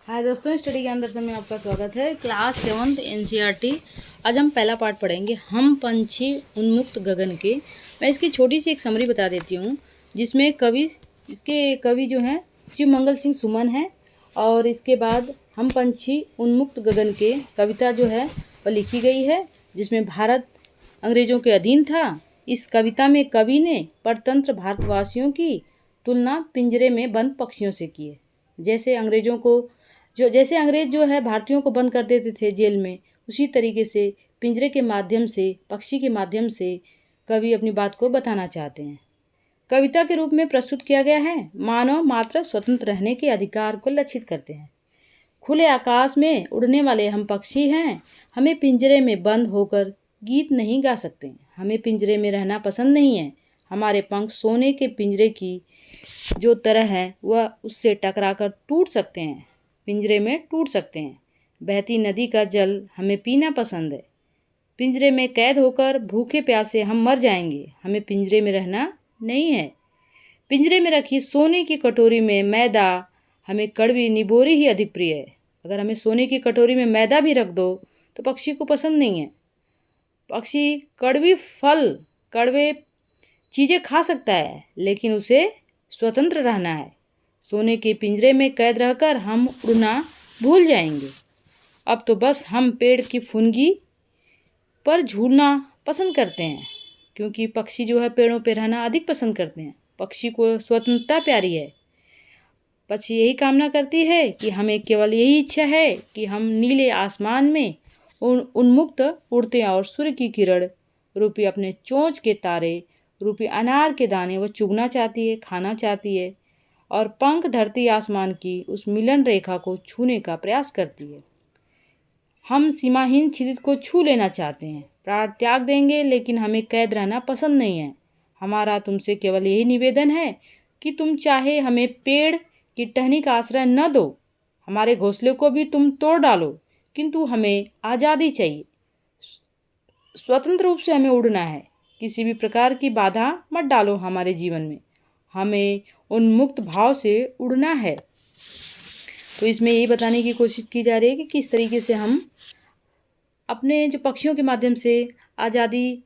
हाय दोस्तों, स्टडी ज्ञान दर्शन में आपका स्वागत है। Class 7th NCERT. आज हम पहला पार्ट पढ़ेंगे, हम पंछी उन्मुक्त गगन के। मैं इसकी छोटी सी एक समरी बता देती हूँ, जिसमें कवि जो हैं शिवमंगल सिंह सुमन है। और इसके बाद हम पंछी उन्मुक्त गगन के कविता जो है वह लिखी गई है, जिसमें भारत अंग्रेज़ों के अधीन था। इस कविता में कवि ने परतंत्र भारतवासियों की तुलना पिंजरे में बंद पक्षियों से की है। जैसे अंग्रेज जो है भारतीयों को बंद कर देते थे जेल में, उसी तरीके से पिंजरे के माध्यम से, पक्षी के माध्यम से कवि अपनी बात को बताना चाहते हैं। कविता के रूप में प्रस्तुत किया गया है। मानव मात्र स्वतंत्र रहने के अधिकार को लक्षित करते हैं। खुले आकाश में उड़ने वाले हम पक्षी हैं। हमें पिंजरे में बंद होकर गीत नहीं गा सकते। हमें पिंजरे में रहना पसंद नहीं है। हमारे पंख सोने के पिंजरे की जो तरह है वह उससे टकराकर टूट सकते हैं, पिंजरे में टूट सकते हैं। बहती नदी का जल हमें पीना पसंद है। पिंजरे में कैद होकर भूखे प्यासे हम मर जाएंगे। हमें पिंजरे में रहना नहीं है। पिंजरे में रखी सोने की कटोरी में मैदा हमें कड़वी निबोरी ही अधिक प्रिय है। अगर हमें सोने की कटोरी में मैदा भी रख दो तो पक्षी को पसंद नहीं है। पक्षी कड़वी फल, कड़वे चीज़ें खा सकता है, लेकिन उसे स्वतंत्र रहना है। सोने के पिंजरे में कैद रहकर हम उड़ना भूल जाएंगे। अब तो बस हम पेड़ की फुनगी पर झूलना पसंद करते हैं, क्योंकि पक्षी जो है पेड़ों पर रहना अधिक पसंद करते हैं। पक्षी को स्वतंत्रता प्यारी है। पक्षी यही कामना करती है कि हमें केवल यही इच्छा है कि हम नीले आसमान में उन्मुक्त उड़ते और सूर्य की किरण रूपी अपने चोंच के तारे रूपी अनार के दाने वो चुगना चाहती है, खाना चाहती है, और पंख धरती आसमान की उस मिलन रेखा को छूने का प्रयास करती है। हम सीमाहीन क्षितिज को छू लेना चाहते हैं। प्राण त्याग देंगे, लेकिन हमें कैद रहना पसंद नहीं है। हमारा तुमसे केवल यही निवेदन है कि तुम चाहे हमें पेड़ की टहनी का आश्रय न दो, हमारे घोंसले को भी तुम तोड़ डालो, किंतु हमें आज़ादी चाहिए। स्वतंत्र रूप से हमें उड़ना है। किसी भी प्रकार की बाधा मत डालो हमारे जीवन में। हमें उन्मुक्त भाव से उड़ना है। तो इसमें यही बताने की कोशिश की जा रही है कि किस तरीके से हम अपने जो पक्षियों के माध्यम से आज़ादी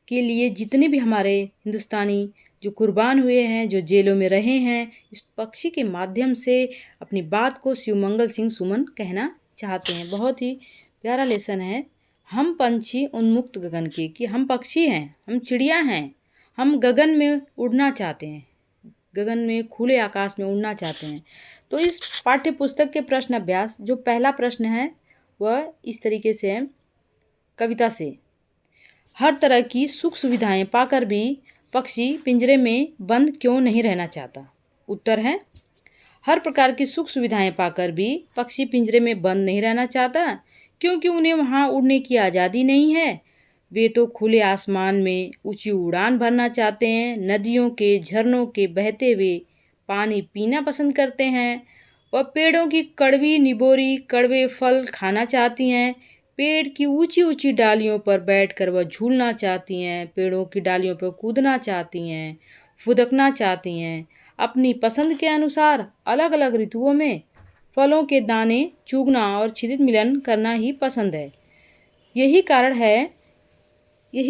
के लिए जितने भी हमारे हिंदुस्तानी जो कुर्बान हुए हैं, जो जेलों में रहे हैं, इस पक्षी के माध्यम से अपनी बात को शिवमंगल सिंह सुमन कहना चाहते हैं। बहुत ही प्यारा लेसन है। हम पंछी उन्मुक्त गगन के, कि हम पक्षी हैं, हम चिड़िया हैं, हम गगन में उड़ना चाहते हैं, गगन में खुले आकाश में उड़ना चाहते हैं। तो इस पाठ्य पुस्तक के प्रश्न अभ्यास जो पहला प्रश्न है वह इस तरीके से है कविता से, हर तरह की सुख सुविधाएं पाकर भी पक्षी पिंजरे में बंद क्यों नहीं रहना चाहता। उत्तर है, हर प्रकार की सुख सुविधाएं पाकर भी पक्षी पिंजरे में बंद नहीं रहना चाहता, क्योंकि उन्हें वहाँ उड़ने की आज़ादी नहीं है। वे तो खुले आसमान में ऊंची उड़ान भरना चाहते हैं, नदियों के झरनों के बहते हुए पानी पीना पसंद करते हैं, वह पेड़ों की कड़वी निबोरी कड़वे फल खाना चाहती हैं, पेड़ की ऊंची ऊंची डालियों पर बैठकर वह झूलना चाहती हैं, पेड़ों की डालियों पर कूदना चाहती हैं, फुदकना चाहती हैं। अपनी पसंद के अनुसार अलग अलग ऋतुओं में फलों के दाने चुगना और क्षितिज मिलन करना ही पसंद है। यही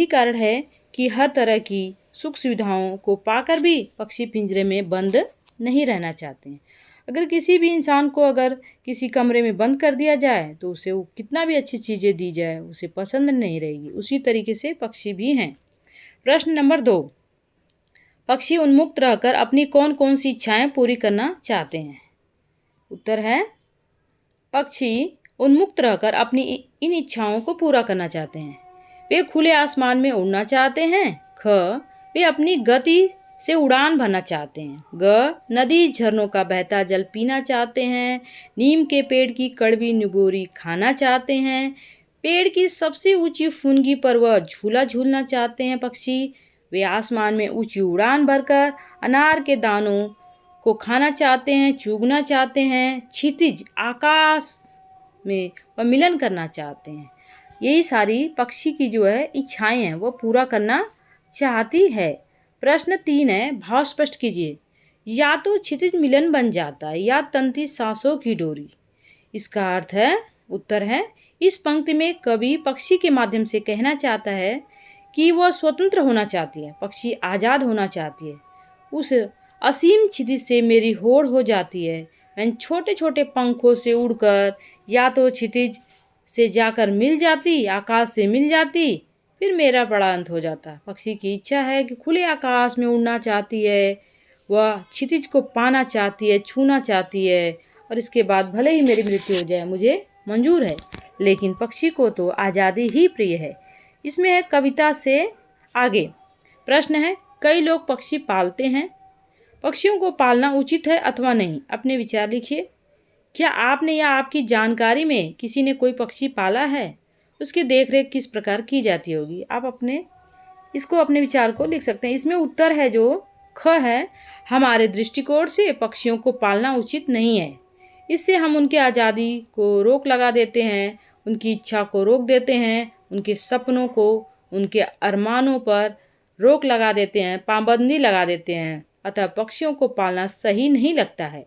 कारण है कि हर तरह की सुख सुविधाओं को पाकर भी पक्षी पिंजरे में बंद नहीं रहना चाहते हैं। अगर किसी भी इंसान को अगर किसी कमरे में बंद कर दिया जाए तो उसे वो कितना भी अच्छी चीज़ें दी जाए उसे पसंद नहीं रहेगी। उसी तरीके से पक्षी भी हैं। प्रश्न नंबर 2, पक्षी उन्मुक्त रहकर अपनी कौन कौन सी इच्छाएं पूरी करना चाहते हैं। उत्तर है, पक्षी उन्मुक्त रहकर अपनी इन इच्छाओं को पूरा करना चाहते हैं। वे खुले आसमान में उड़ना चाहते हैं। ख, वे अपनी गति से उड़ान भरना चाहते हैं। ग, नदी झरनों का बहता जल पीना चाहते हैं। नीम के पेड़ की कड़वी निबोरी खाना चाहते हैं। पेड़ की सबसे ऊंची फुनगी पर वह झूला झूलना चाहते हैं। पक्षी वे आसमान में ऊंची उड़ान भरकर अनार के दानों को खाना चाहते हैं, चूगना चाहते हैं। क्षितिज आकाश में वह मिलन करना चाहते हैं। यही सारी पक्षी की जो है इच्छाएं हैं वो पूरा करना चाहती है। प्रश्न 3 है, भाव स्पष्ट कीजिए। या तो क्षितिज मिलन बन जाता है या तंती सांसों की डोरी। इसका अर्थ है, उत्तर है, इस पंक्ति में कवि पक्षी के माध्यम से कहना चाहता है कि वह स्वतंत्र होना चाहती है, पक्षी आज़ाद होना चाहती है। उस असीम क्षितिज से मेरी होड़ हो जाती है। मैं छोटे छोटे पंखों से उड़कर या तो क्षितिज से जाकर मिल जाती, आकाश से मिल जाती, फिर मेरा बड़ा अंत हो जाता। पक्षी की इच्छा है कि खुले आकाश में उड़ना चाहती है, वह क्षितिज को पाना चाहती है, छूना चाहती है, और इसके बाद भले ही मेरी मृत्यु हो जाए, मुझे मंजूर है। लेकिन पक्षी को तो आज़ादी ही प्रिय है। इसमें है कविता से आगे। प्रश्न है, कई लोग पक्षी पालते हैं, पक्षियों को पालना उचित है अथवा नहीं? अपने विचार लिखिए। क्या आपने या आपकी जानकारी में किसी ने कोई पक्षी पाला है? उसकी देखरेख किस प्रकार की जाती होगी? आप अपने विचार को लिख सकते हैं। इसमें उत्तर है जो ख है, हमारे दृष्टिकोण से पक्षियों को पालना उचित नहीं है। इससे हम उनकी आज़ादी को रोक लगा देते हैं, उनकी इच्छा को रोक देते हैं, उनके सपनों को, उनके अरमानों पर रोक लगा देते हैं, पाबंदी लगा देते हैं। अतः पक्षियों को पालना सही नहीं लगता है।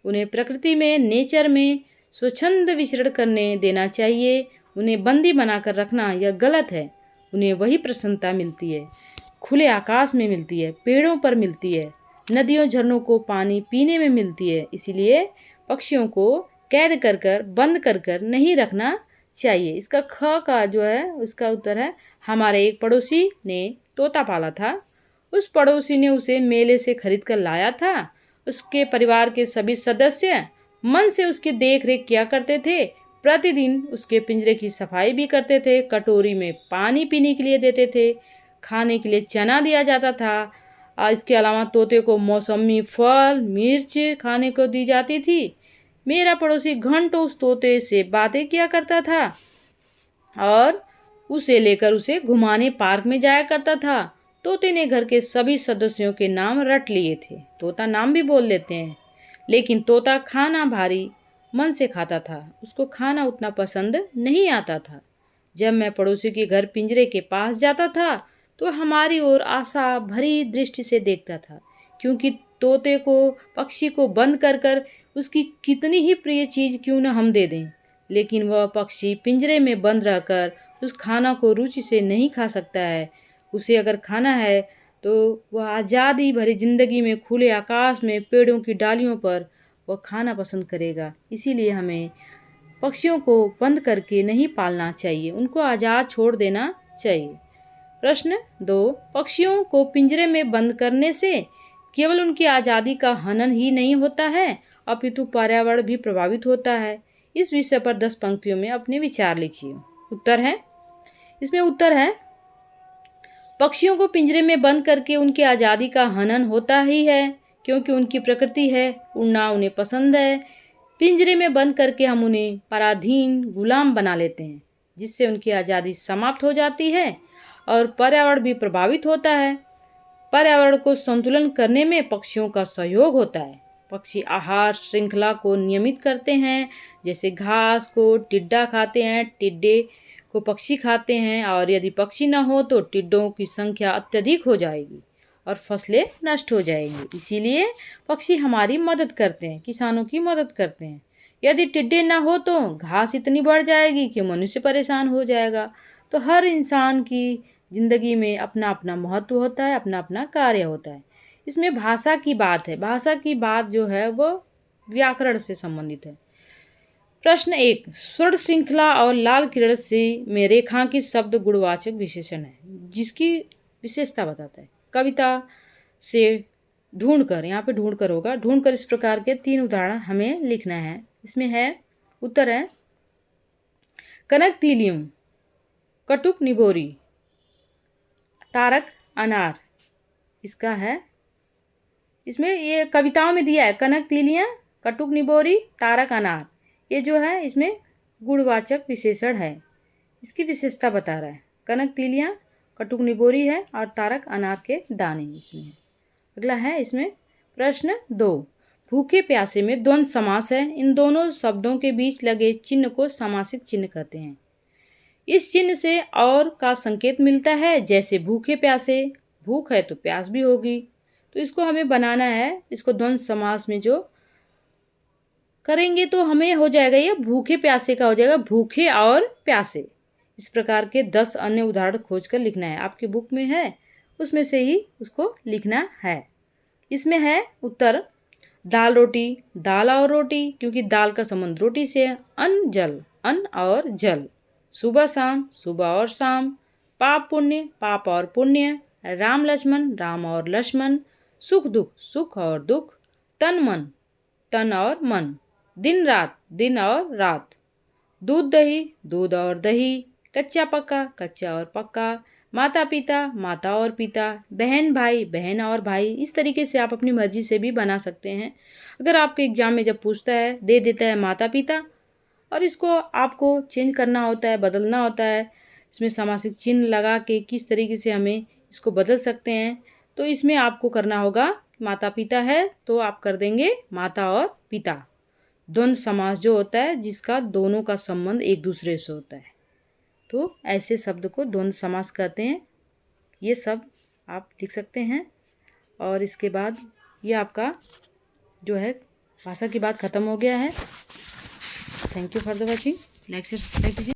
उन्हें प्रकृति में, नेचर में स्वच्छंद विचरण करने देना चाहिए। उन्हें बंदी बनाकर रखना यह गलत है। उन्हें वही प्रसन्नता मिलती है, खुले आकाश में मिलती है, पेड़ों पर मिलती है, नदियों झरनों को पानी पीने में मिलती है। इसीलिए पक्षियों को कैद कर कर, बंद कर कर नहीं रखना चाहिए। इसका ख का जो है उसका उत्तर है, हमारे एक पड़ोसी ने तोता पाला था। उस पड़ोसी ने उसे मेले से खरीद कर लाया था। उसके परिवार के सभी सदस्य मन से उसकी देख रेख किया करते थे, प्रतिदिन उसके पिंजरे की सफाई भी करते थे, कटोरी में पानी पीने के लिए देते थे, खाने के लिए चना दिया जाता था। इसके अलावा तोते को मौसमी फल, मिर्च खाने को दी जाती थी। मेरा पड़ोसी घंटों उस तोते से बातें किया करता था और उसे लेकर उसे घुमाने पार्क में जाया करता था। तोते ने घर के सभी सदस्यों के नाम रट लिए थे। तोता नाम भी बोल लेते हैं, लेकिन तोता खाना भारी मन से खाता था। उसको खाना उतना पसंद नहीं आता था। जब मैं पड़ोसी के घर पिंजरे के पास जाता था तो हमारी ओर आशा भरी दृष्टि से देखता था, क्योंकि तोते को, पक्षी को बंद कर कर उसकी कितनी ही प्रिय चीज़ क्यों न हम दे दें, लेकिन वह पक्षी पिंजरे में बंद रहकर उस खाना को रुचि से नहीं खा सकता है। उसे अगर खाना है तो वह आज़ादी भरी जिंदगी में, खुले आकाश में, पेड़ों की डालियों पर वह खाना पसंद करेगा। इसीलिए हमें पक्षियों को बंद करके नहीं पालना चाहिए, उनको आज़ाद छोड़ देना चाहिए। प्रश्न 2, पक्षियों को पिंजरे में बंद करने से केवल उनकी आज़ादी का हनन ही नहीं होता है, अपितु पर्यावरण भी प्रभावित होता है। इस विषय पर 10 पंक्तियों में अपने विचार लिखिए। उत्तर है, इसमें उत्तर है, पक्षियों को पिंजरे में बंद करके उनकी आज़ादी का हनन होता ही है, क्योंकि उनकी प्रकृति है, उड़ना उन्हें पसंद है। पिंजरे में बंद करके हम उन्हें पराधीन, गुलाम बना लेते हैं, जिससे उनकी आज़ादी समाप्त हो जाती है और पर्यावरण भी प्रभावित होता है। पर्यावरण को संतुलन करने में पक्षियों का सहयोग होता है। पक्षी आहार श्रृंखला को नियमित करते हैं, जैसे घास को टिड्डा खाते हैं, टिड्डे को पक्षी खाते हैं, और यदि पक्षी न हो तो टिड्डों की संख्या अत्यधिक हो जाएगी और फसलें नष्ट हो जाएंगी। इसीलिए पक्षी हमारी मदद करते हैं, किसानों की मदद करते हैं। यदि टिड्डे ना हो तो घास इतनी बढ़ जाएगी कि मनुष्य परेशान हो जाएगा। तो हर इंसान की ज़िंदगी में अपना अपना महत्व होता है, अपना अपना कार्य होता है। इसमें भाषा की बात है। भाषा की बात जो है वो व्याकरण से संबंधित है। प्रश्न 1, स्वर्ण श्रृंखला और लाल किरण से में रेखांकित शब्द गुणवाचक विशेषण है, जिसकी विशेषता बताता है। कविता से ढूंढकर, यहाँ पे ढूंढकर होगा, ढूंढकर इस प्रकार के 3 उदाहरण हमें लिखना है। इसमें है, उत्तर है, कनक तीलियम, कटुक निबोरी, तारक अनार। इसका है, इसमें ये कविताओं में दिया है, कनक तीलियां, कटुक निबोरी, तारक अनार। ये जो है इसमें गुणवाचक विशेषण है, इसकी विशेषता बता रहा है। कनक तीलियां, कटुक निबोरी है और तारक अनार के दाने इसमें है। अगला है इसमें प्रश्न 2, भूखे प्यासे में द्वंद्व समास है। इन दोनों शब्दों के बीच लगे चिन्ह को सामासिक चिन्ह कहते हैं। इस चिन्ह से और का संकेत मिलता है, जैसे भूखे प्यासे, भूख है तो प्यास भी होगी, तो इसको हमें बनाना है। इसको द्वंद्व समास में जो करेंगे तो हमें हो जाएगा ये भूखे प्यासे का हो जाएगा, भूखे और प्यासे। इस प्रकार के 10 अन्य उदाहरण खोजकर लिखना है। आपकी बुक में है, उसमें से ही उसको लिखना है। इसमें है उत्तर दाल रोटी, दाल और रोटी, क्योंकि दाल का संबंध रोटी से है। अन्न जल, अन्न और जल। सुबह शाम, सुबह और शाम। पाप पुण्य, पाप और पुण्य। राम लक्ष्मण, राम और लक्ष्मण। सुख दुख, सुख और दुख। तन मन, तन और मन। दिन रात, दिन और रात। दूध दही, दूध और दही। कच्चा पक्का, कच्चा और पक्का। माता पिता, माता और पिता। बहन भाई, बहन और भाई। इस तरीके से आप अपनी मर्जी से भी बना सकते हैं। अगर आपके एग्जाम में जब पूछता है, दे देता है माता पिता, और इसको आपको चेंज करना होता है, बदलना होता है, इसमें समासिक चिन्ह लगा के किस तरीके से हमें इसको बदल सकते हैं, तो इसमें आपको करना होगा। माता पिता है तो आप कर देंगे माता और पिता। द्वंद्व समास जो होता है जिसका दोनों का संबंध एक दूसरे से होता है, तो ऐसे शब्द को द्वंद्व समास कहते हैं। ये सब आप लिख सकते हैं। और इसके बाद ये आपका जो है भाषा की बात ख़त्म हो गया है। Thank you for the watching. Like share subscribe कीजिए।